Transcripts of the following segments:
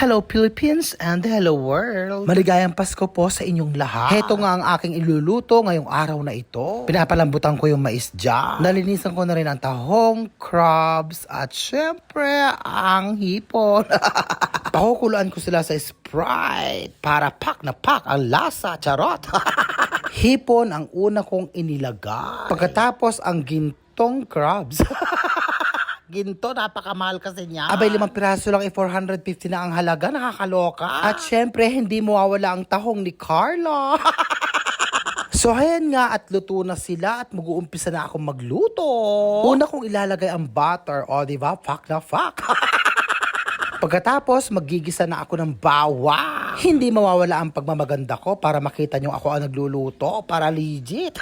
Hello Philippines and hello world! Maligayang Pasko po sa inyong lahat. Heto nga ang aking iluluto ngayong araw na ito. Pinapalambutan ko yung mais dyan. Nalinisan ko na rin ang tahong, crabs, at syempre ang hipon. Pakukuluan ko sila sa Sprite para pak na pak ang lasa. Charot! Hipon ang una kong inilagay. Pagkatapos ang gintong crabs. Ginto, napakamahal kasi niya. Abay, 5 piraso lang 450 na ang halaga, nakakaloka. At syempre, hindi mawawala ang tahong ni Carla. So, ayan nga at luto na sila at mag-uumpisa na akong magluto. Una kong ilalagay ang butter, o diba? Fuck na fuck. Pagkatapos, magigisa na ako ng bawang. Hindi mawawala ang pagmamaganda ko para makita nyo ako ang nagluluto, para legit.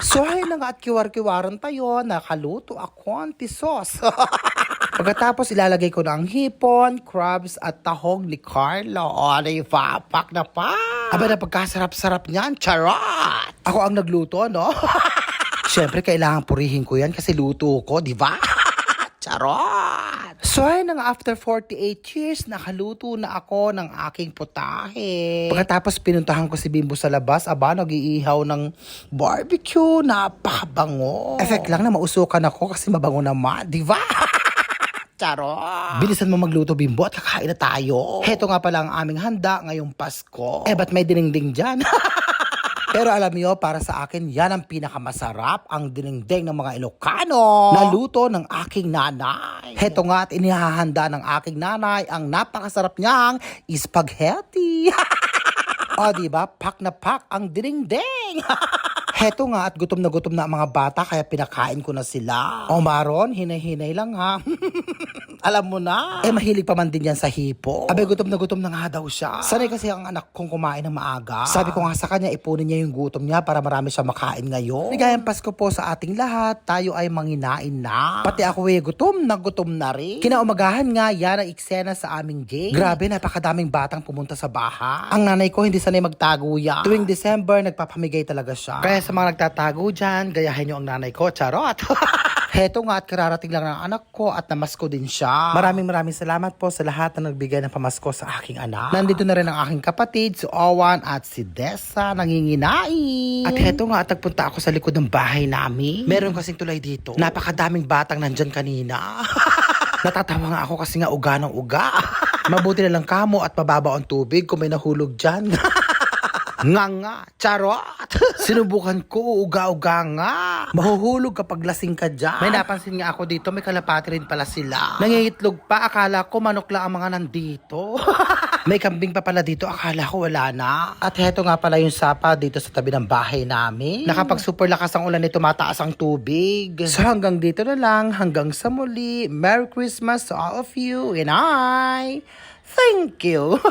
So, ayun na nga at kiwar-kiwaran tayo, nakaluto ako ang sauce. Pagkatapos, ilalagay ko na ang hipon, crabs, at tahong ni Carlo. O, ano yung pak na pa? Aba, napagkasarap-sarap niyan, charot! Ako ang nagluto, no? Siyempre, kailangan purihin ko yan kasi luto ko, di ba? Charot! So, ayun nga, after 48 years, nakaluto na ako ng aking putahe. Pagkatapos, pinuntahan ko si Bimbo sa labas. Aba, nag-iihaw ng barbecue. Napakabango. Effect lang na mausukan ako kasi mabango naman. Di ba? Charot! Bilisan mo magluto, Bimbo, at kakain na tayo. Heto nga pala ang aming handa ngayong Pasko. Ba't may dinding dyan? Pero alam niyo, para sa akin, yan ang pinakamasarap, ang dinengdeng ng mga Ilocano na luto ng aking nanay. Heto nga at inihahanda ng aking nanay ang napakasarap niyang spaghetti. O diba, pak na pak ang dinengdeng. Heto nga at gutom na ang mga bata kaya pinakain ko na sila. O Maron, hinay-hinay lang ha. Alam mo na. Mahilig pa man din yan sa hipo. Abay, gutom na nga daw siya. Sanay kasi ang anak kong kumain ng maaga. Sabi ko nga sa kanya, ipunin niya yung gutom niya para marami siya makain ngayon. Ligayang Pasko po sa ating lahat. Tayo ay manginain na. Pati ako gutom na rin. Kinaumagahan nga, yan ang eksena sa aming game. Grabe, napakadaming batang pumunta sa bahay. Ang nanay ko hindi sanay magtago yan. Tuwing December, nagpapamigay talaga siya. Kaya sa mga nagtatago dyan, gayahin nyo ang nanay ko. Charot! Heto nga at kararating lang ng anak ko at namasko din siya. Maraming salamat po sa lahat na nagbigay ng pamasko sa aking anak. Nandito na rin ang aking kapatid, si Owan at si Dessa, nanginginain. At heto nga at nagpunta ako sa likod ng bahay namin. Meron kasing tulay dito. Napakadaming batang nandyan kanina. Natatawa nga ako kasi nga uga ng uga. Mabuti na lang kamo at mababa ang tubig kung may nahulog dyan. Nga, charot! Sinubukan ko, uga-uga nga. Mahuhulog kapag lasing ka dyan. May napansin nga ako dito, may kalapati rin pala sila. Nangingitlog pa, akala ko manok lang ang mga nandito. May kambing pa pala dito, akala ko wala na. At heto nga pala yung sapa dito sa tabi ng bahay namin. Nakapag super lakas ang ulan nito, mataas ang tubig. So hanggang dito na lang, hanggang sa muli. Merry Christmas to all of you and I thank you.